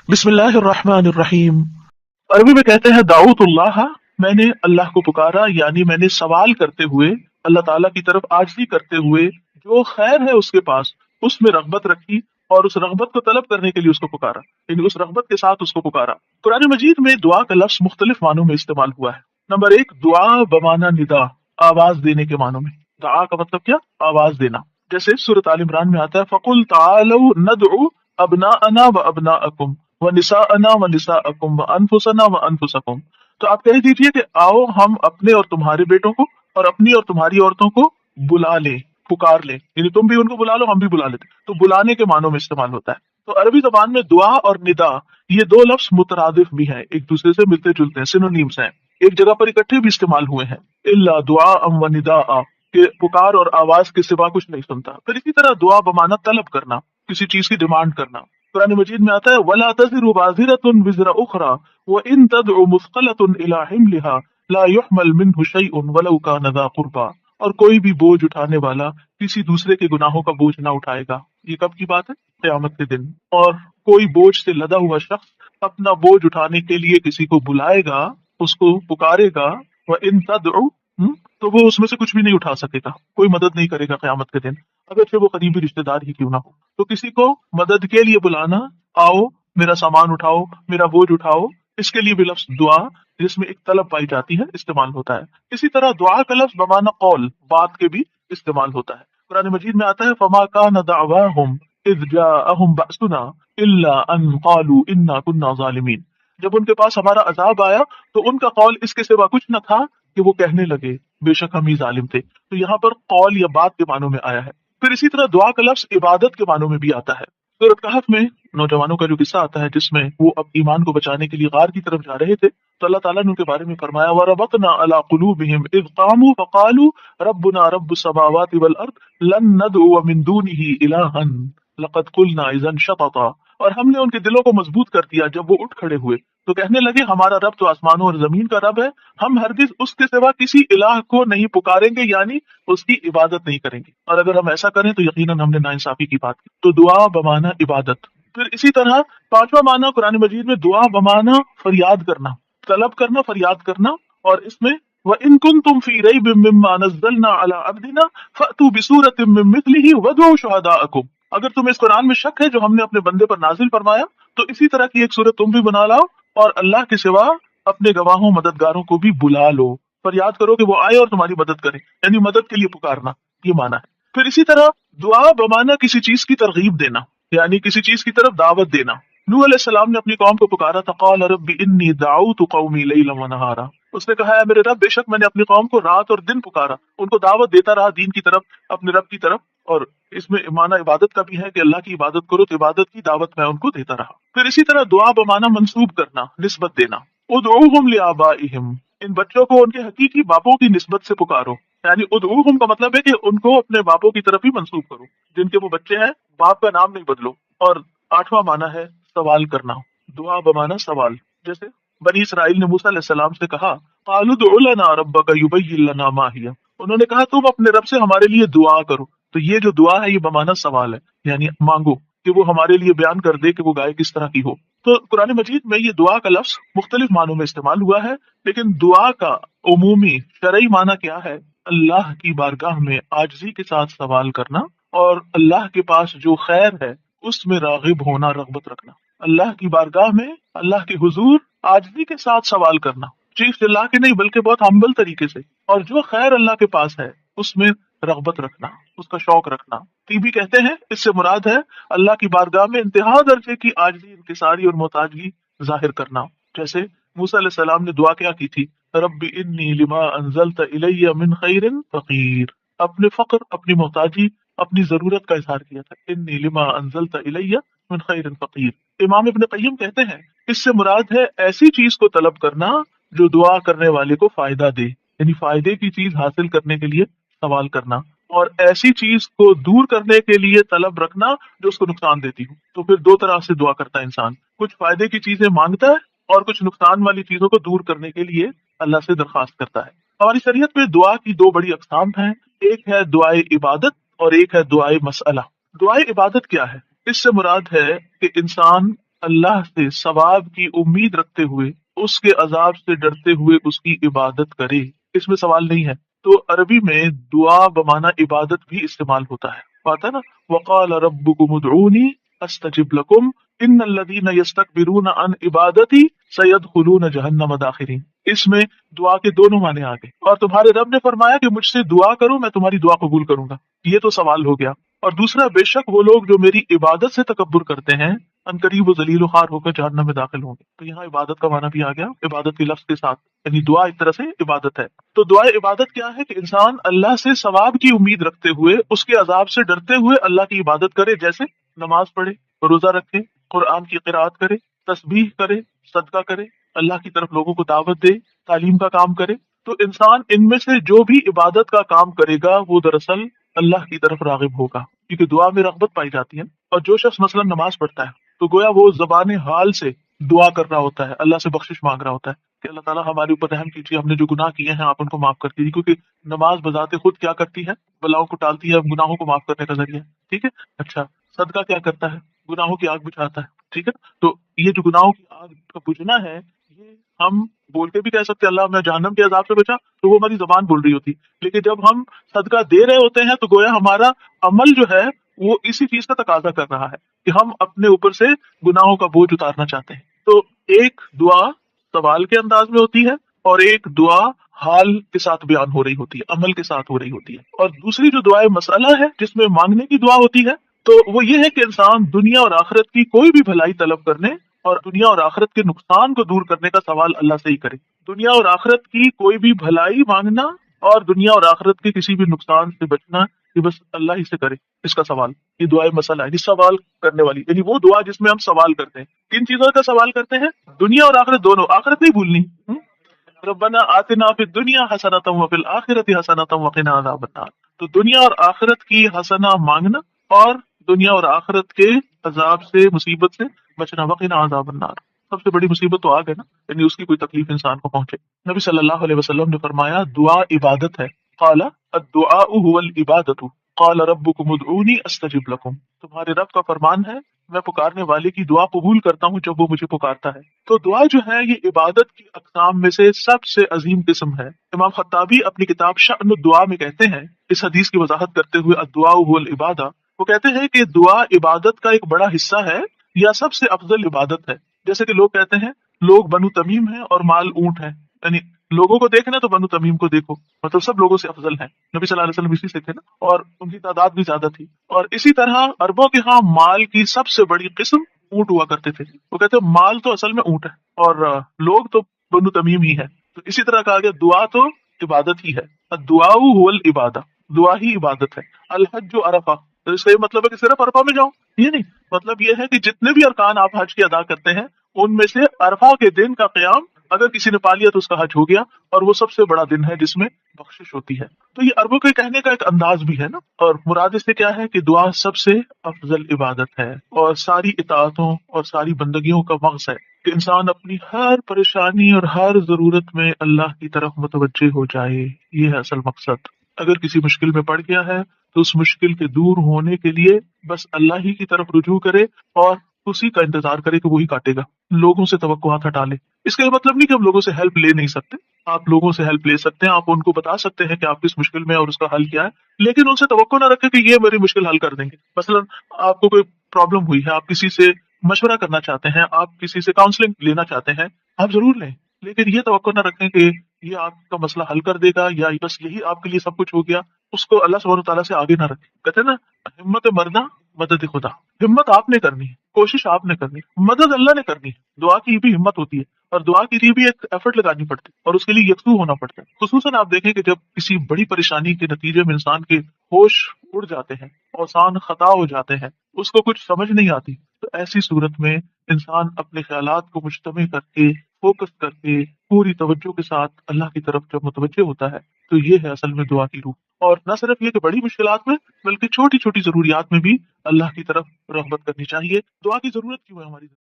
بسم اللہ الرحمن الرحیم۔ عربی میں کہتے ہیں دعوت اللہ، میں نے اللہ کو پکارا، یعنی میں نے سوال کرتے ہوئے اللہ تعالیٰ کی طرف عاجزی کرتے ہوئے جو خیر ہے اس کے پاس اس میں رغبت رکھی اور اس رغبت کو طلب کرنے کے لیے اس کو پکارا، یعنی اس رغبت کے ساتھ اس کو پکارا۔ قرآن مجید میں دعا کا لفظ مختلف معنوں میں استعمال ہوا ہے۔ نمبر ایک، دعا بمعنی ندا، آواز دینے کے معنوں میں۔ دعا کا مطلب کیا؟ آواز دینا۔ جیسے سورۃ آل عمران میں آتا ہے فَقُلْ تَعَالَوْا نَدْعُ أَبْنَاءَنَا وَأَبْنَاءَكُمْ وَنِسَاءَنَا وَنِسَاءَكُمْ وَأَنفُسَنَا وَأَنفُسَكُمْ۔ تو آپ کہہ دیجئے کہ آؤ ہم اپنے اور تمہارے بیٹوں کو اور اپنی اور تمہاری عورتوں کو بلا لیں، پکار لیں، یعنی تم بھی ان کو بلا لو، ہم بھی بلا لیتے۔ تو بلانے کے معنوں میں استعمال ہوتا ہے۔ تو عربی زبان میں دعا اور ندا یہ دو لفظ مترادف بھی ہیں، ایک دوسرے سے ملتے جلتے ہیں، سینونیمز ہیں، ایک جگہ پر اکٹھے بھی استعمال ہوئے ہیں۔ الا دعا و ندا، کہ پکار اور آواز کے سوا کچھ نہیں سنتا۔ پھر اسی طرح دعا بمعنی طلب کرنا، کسی چیز کی ڈیمانڈ کرنا۔ قرآن مجید میں آتا ہے وَلَا تَزِرُ وَازِرَةٌ وِزْرَ أُخْرَى وَإِن تَدْعُ مُثْقَلَةٌ إِلَى حِمْلِهَا لَا يُحْمَلْ مِنْهُ شَيْءٌ وَلَوْ كَانَ ذَا قُرْبَى۔ اور کوئی بھی بوجھ اٹھانے والا کسی دوسرے کے گناہوں کا بوجھ نہ اٹھائے گا۔ یہ کب کی بات ہے؟ قیامت کے دن۔ اور کوئی بوجھ سے لدا ہوا شخص اپنا بوجھ اٹھانے کے لیے کسی کو بلائے گا، اس کو پکارے گا، وَإِن تَدْعُ تو وہ اس میں سے کچھ بھی نہیں اٹھا سکے گا، کوئی مدد نہیں کرے گا قیامت کے دن، اگرچہ وہ قریبی رشتہ دار ہی کیوں نہ ہو۔ تو کسی کو مدد کے لیے بلانا، آؤ میرا سامان اٹھاؤ، میرا بوجھ اٹھاؤ، اس کے لیے بھی لفظ دعا جس میں ایک طلب پائی جاتی ہے استعمال ہوتا ہے۔ اسی طرح دعا کا لفظ بمعنی قول، بات کے بھی استعمال ہوتا ہے۔ قرآن مجید میں آتا ہے فما كان دعواهم اذ جاءهم بأسنا الا ان قالوا انا كنا ظالمین۔ جب ان کے پاس ہمارا عذاب آیا تو ان کا قول اس کے سوا کچھ نہ تھا کہ وہ کہنے لگے بے شک ہم ہی ظالم تھے۔ تو یہاں پر قول یا بات کے معنوں میں آیا ہے۔ پھر اسی طرح دعا کا لفظ عبادت کے معنوں میں بھی آتا ہے۔ سورۃ کہف میں نوجوانوں کا جو قصہ آتا ہے جس میں وہ اب ایمان کو بچانے کے لیے غار کی طرف جا رہے تھے، تو اللہ تعالیٰ نے ان کے بارے میں فرمایا وَرَبَطْنَا عَلَىٰ قُلُوبِهِمْ إِذْ قَامُوا فَقَالُوا رَبُّنَا رَبُّ السَّمَاوَاتِ وَالْأَرْضِ لَن نَّدْعُوَ مِن دُونِهِ إِلَٰهًا لَقَدْ قُلْنَا إِذًا شَطَطًا۔ اور ہم نے ان کے دلوں کو مضبوط کر دیا جب وہ اٹھ کھڑے ہوئے تو کہنے لگے ہمارا رب تو آسمانوں اور زمین کا رب ہے، ہم ہرگز اس کے سوا کسی الہ کو نہیں پکاریں گے، یعنی اس کی عبادت نہیں کریں گے، اور اگر ہم ایسا کریں تو یقیناً ہم نے ناانصافی کی بات کی۔ تو دعا بمعنی عبادت۔ پھر اسی طرح پانچواں معنی قرآن مجید میں دعا بمعنی فریاد کرنا، طلب کرنا، فریاد کرنا، اور اس میں وَإِن كُنتُمْ فِي رَيْبٍ مِّمَّا نَزَّلْنَا عَلَىٰ عَبْدِنَا فَأْتُوا بِسُورَةٍ مِّن مِّثْلِهِ وَادْعُوا شُهَدَاءَكُمْ۔ اگر تم اس قرآن میں شک ہے جو ہم نے اپنے بندے پر نازل فرمایا تو اسی طرح کی ایک سورت تم بھی بنا لاؤ اور اللہ کے سوا اپنے گواہوں مددگاروں کو بھی بلا لو، فریاد کرو کہ وہ آئے اور تمہاری مدد کرے، یعنی مدد کے لیے پکارنا، یہ معنی ہے۔ پھر اسی طرح دعا بمعنی کسی چیز کی ترغیب دینا، یعنی کسی چیز کی طرف دعوت دینا۔ نوح علیہ السلام نے اپنی قوم کو پکارا تھا قال رب انی دعوت قومی لیلا ونہارا، اس نے کہا ہے میرے رب بے شک میں نے اپنی قوم کو رات اور دن پکارا، ان کو دعوت دیتا رہا دین کی طرف، اپنے رب کی طرف، اور اس میں معنی عبادت کا بھی ہے کہ اللہ کی عبادت کرو تو عبادت کی دعوت میں ان کو دیتا رہا۔ پھر اسی طرح دعا بمعنی منسوب کرنا، نسبت دینا، ادعوہم لآبائہم، ان بچوں کو ان کے حقیقی باپوں کی نسبت سے پکارو، یعنی ادعوہم کا مطلب ہے کہ ان کو اپنے باپوں کی طرف ہی منسوب کرو، جن کے وہ بچے ہیں باپ کا نام نہیں بدلو۔ اور آٹھواں معنی ہے سوال کرنا، دعا بمعنی سوال۔ جیسے بنی اسرائیل نے موسیٰ علیہ السلام سے کہا قالوا ادع لنا ربک یبین لنا ما ہی، انہوں نے کہا تم اپنے رب سے ہمارے لیے دعا کرو۔ تو یہ جو دعا ہے یہ بمعنی سوال ہے، یعنی مانگو کہ وہ ہمارے لیے بیان کر دے کہ وہ گائے کس طرح کی ہو۔ تو قرآن مجید میں یہ دعا کا لفظ مختلف معنوں میں استعمال ہوا ہے، لیکن دعا کا عمومی شرعی معنی کیا ہے؟ اللہ کی بارگاہ میں عاجزی کے ساتھ سوال کرنا، اور اللہ کے پاس جو خیر ہے اس میں راغب ہونا، رغبت رکھنا۔ اللہ کی بارگاہ میں اللہ کے حضور عاجزی کے ساتھ سوال کرنا، چیخ چلا کے نہیں بلکہ بہت ہمبل طریقے سے، اور جو خیر اللہ کے پاس ہے اس میں رغبت رکھنا، اس کا شوق رکھنا۔ بھی کہتے ہیں اس سے مراد ہے اللہ کی بارگاہ میں انتہا درجے کی عاجزی، انکساری اور محتاجگی ظاہر کرنا۔ جیسے موسیٰ علیہ السلام نے دعا کیا کی تھی رب انی لما انزلت الی من خیر فقیر، اپنے فقر، اپنی محتاجی، اپنی ضرورت کا اظہار کیا تھا، انی لما انزلت الی من خیر فقیر۔ امام ابن قیم کہتے ہیں اس سے مراد ہے ایسی چیز کو طلب کرنا جو دعا کرنے والے کو فائدہ دے، یعنی فائدے کی چیز حاصل کرنے کے لیے سوال کرنا، اور ایسی چیز کو دور کرنے کے لیے طلب رکھنا جو اس کو نقصان دیتی ہو۔ تو پھر دو طرح سے دعا کرتا ہے انسان، کچھ فائدے کی چیزیں مانگتا ہے اور کچھ نقصان والی چیزوں کو دور کرنے کے لیے اللہ سے درخواست کرتا ہے۔ ہماری شریعت میں دعا کی دو بڑی اقسام ہیں، ایک ہے دعائے عبادت اور ایک ہے دعائے مسئلہ۔ دعائے عبادت کیا ہے؟ اس سے مراد ہے کہ انسان اللہ سے ثواب کی امید رکھتے ہوئے اس کے عذاب سے ڈرتے ہوئے اس کی عبادت کرے. اس میں سوال نہیں ہے. تو عربی میں دعا بمعنی عبادت بھی استعمال ہوتا ہے. بات ہے نا وقال ربکم ادعونی استجب لکم ان الذین یستکبرون عن عبادتی سیدخلون جہنم داخرین. اس میں دعا کے دونوں معنی آ گئے. اور تمہارے رب نے فرمایا کہ مجھ سے دعا کرو میں تمہاری دعا قبول کروں گا. یہ تو سوال ہو گیا. اور دوسرا بے شک وہ لوگ جو میری عبادت سے تکبر کرتے ہیں ان قریب و ذلیل و خوار ہو کر جہنم میں داخل ہوں گے. تو یہاں عبادت کا معنی بھی آ گیا عبادت کے لفظ کے ساتھ. یعنی دعا ایک طرح سے عبادت ہے. تو دعا عبادت کیا ہے کہ انسان اللہ سے ثواب کی امید رکھتے ہوئے اس کے عذاب سے ڈرتے ہوئے اللہ کی عبادت کرے. جیسے نماز پڑھے, روزہ رکھے, قرآن کی قرآت کرے, تسبیح کرے, صدقہ کرے, اللہ کی طرف لوگوں کو دعوت دے, تعلیم کا کام کرے. تو انسان ان میں سے جو بھی عبادت کا کام کرے گا وہ دراصل اللہ کی طرف راغب ہوگا, کیونکہ دعا میں رغبت پائی جاتی ہے. اور جو شخص مثلا نماز پڑھتا ہے تو گویا وہ زبان حال سے دعا کر رہا ہوتا ہے, اللہ سے بخشش مانگ رہا ہوتا ہے کہ اللہ تعالیٰ ہمارے اوپر رحم کیجیے, ہم نے جو گناہ کیے ہیں آپ ان کو معاف کر دیجیے. کیونکہ نماز بذات خود کیا کرتی ہے, بلاؤں کو ٹالتی ہے, گناہوں کو معاف کرنے کا ذریعہ ہے. ٹھیک ہے. اچھا, صدقہ کیا کرتا ہے, گناہوں کی آگ بجھاتا ہے. ٹھیک ہے. تو یہ جو گناہوں کی آگ کا بجھنا ہے یہ ہم بول کے بھی کہہ سکتے ہیں اللہ ہمیں جہنم کے عذاب سے بچا, تو وہ ہماری زبان بول رہی ہوتی. لیکن جب ہم صدقہ دے رہے ہوتے ہیں تو گویا ہمارا عمل جو ہے وہ اسی چیز کا تقاضا کر رہا ہے کہ ہم اپنے اوپر سے گناہوں کا بوجھ اتارنا چاہتے ہیں. تو ایک دعا سوال کے انداز میں ہوتی ہے اور ایک دعا حال کے ساتھ بیان ہو رہی ہوتی ہے, عمل کے ساتھ ہو رہی ہوتی ہے. اور دوسری جو دعائیں مسئلہ ہے جس میں مانگنے کی دعا ہوتی ہے تو وہ یہ ہے کہ انسان دنیا اور آخرت کی کوئی بھی بھلائی طلب کرنے اور دنیا اور آخرت کے نقصان کو دور کرنے کا سوال اللہ سے ہی کرے. دنیا اور آخرت کی کوئی بھی بھلائی مانگنا اور دنیا اور آخرت کے کسی بھی نقصان سے بچنا یہ بس اللہ ہی سے کرے, اس کا سوال. یہ دعائیں مسئلہ ہے, سوال کرنے والی, یعنی وہ دعا جس میں ہم سوال کرتے ہیں. کن چیزوں کا سوال کرتے ہیں؟ دنیا اور آخرت دونوں. آخرت نہیں بھولنی. ربنا آتنا فی الدنیا حسنۃ وفی الآخرۃ حسنۃ وقنا عذاب النار. تو دنیا اور آخرت کی حسنہ مانگنا اور دنیا اور آخرت کے عذاب سے, مصیبت سے بچنا. وقنا عذاب النار, سب سے بڑی مصیبت تو آگ ہے نا, یعنی اس کی کوئی تکلیف انسان کو پہنچے. نبی صلی اللہ علیہ وسلم نے فرمایا دعا عبادت ہے. قال الدعاء هو العبادۃ قال ربکم ادعونی استجب لکم. تمہارے رب کا فرمان ہے میں پکارنے والے کی دعا قبول کرتا ہوں جب وہ مجھے پکارتا ہے. تو دعا جو ہے یہ عبادت کی اقسام میں سے سب سے عظیم قسم ہے. امام خطابی اپنی کتاب شأن الدعاء میں کہتے ہیں اس حدیث کی وضاحت کرتے ہوئے الدعاء هو العبادہ, وہ کہتے ہیں کہ دعا عبادت کا ایک بڑا حصہ ہے یا سب سے افضل عبادت ہے. جیسے کہ لوگ کہتے ہیں لوگ بنو تمیم ہیں اور مال اونٹ ہے, یعنی لوگوں کو دیکھنا تو بنو تمیم کو دیکھو, مطلب سب لوگوں سے افضل ہے. نبی صلی اللہ علیہ وسلم اسی سے تھے نا, اور ان کی تعداد بھی زیادہ تھی. اور اسی طرح عربوں کے ہاں مال کی سب سے بڑی قسم اونٹ ہوا کرتے تھے. وہ کہتے ہیں مال تو اصل میں اونٹ ہے اور لوگ تو بنو تمیم ہی ہے. تو اسی طرح کہا گیا دعا تو عبادت ہی ہے. الدعاء هو العبادہ, دعا ہی عبادت ہے. الحج عرفہ, تو اس کا یہ مطلب ہے کہ صرف عرفہ میں جاؤ, یہ نہیں. مطلب یہ ہے کہ جتنے بھی ارکان آپ حج کے ادا کرتے ہیں ان میں سے عرفہ کے دن کا قیام اگر کسی نے پا لیا تو اس کا حج ہو گیا, اور وہ سب سے بڑا دن ہے جس میں بخشش ہوتی ہے. تو یہ عربوں کے کہنے کا ایک انداز بھی ہے نا. اور مراد اس سے کیا ہے کہ دعا سب سے افضل عبادت ہے اور ساری اطاعتوں اور ساری بندگیوں کا مغز ہے کہ انسان اپنی ہر پریشانی اور ہر ضرورت میں اللہ کی طرف متوجہ ہو جائے. یہ ہے اصل مقصد. اگر کسی مشکل میں پڑ گیا ہے تو اس مشکل کے دور ہونے کے لیے بس اللہ ہی کی طرف رجوع کرے اور اسی کا انتظار کرے کہ وہی کاٹے گا. لوگوں سے توقعات ہٹا لے. اس کا یہ مطلب نہیں کہ ہم لوگوں سے ہیلپ لے نہیں سکتے, آپ لوگوں سے ہیلپ لے سکتے ہیں, آپ ان کو بتا سکتے ہیں کہ آپ کس مشکل میں اور اس کا حل کیا ہے, لیکن ان سے توقع نہ رکھے کہ یہ میری مشکل حل کر دیں گے. مثلا آپ کو کوئی پرابلم ہوئی ہے, آپ کسی سے مشورہ کرنا چاہتے ہیں, آپ کسی سے کاؤنسلنگ لینا چاہتے ہیں, آپ ضرور لیں, لیکن یہ توقع نہ رکھیں کہ یہ آپ کا مسئلہ حل کر دے گا یا بس یہی آپ کے لیے سب کچھ ہو گیا. اس کو اللہ سبحانہ تعالیٰ سے آگے نہ رکھیں. کہتے ہیں نا ہمت مردہ مدد خدا. ہمت آپ نے کرنی ہے, کوشش آپ نے کرنی ہے, مدد اللہ نے کرنی ہے. دعا کی بھی ہمت ہوتی ہے اور دعا کے لیے بھی ایک ایفرٹ لگانی پڑتی ہے اور اس کے لیے یکسو ہونا پڑتا ہے. خصوصاً آپ دیکھیں کہ جب کسی بڑی پریشانی کے نتیجے میں انسان کے ہوش اڑ جاتے ہیں, اوسان خطا ہو جاتے ہیں, اس کو کچھ سمجھ نہیں آتی, تو ایسی صورت میں انسان اپنے خیالات کو مجتمع کر کے فوکس کر کے پوری توجہ کے ساتھ اللہ کی طرف جب متوجہ ہوتا ہے تو یہ ہے اصل میں دعا کی روح. اور نہ صرف یہ کہ بڑی مشکلات میں بلکہ چھوٹی چھوٹی ضروریات میں بھی اللہ کی طرف رغبت کرنی چاہیے. دعا کی ضرورت کیوں ہے ہماری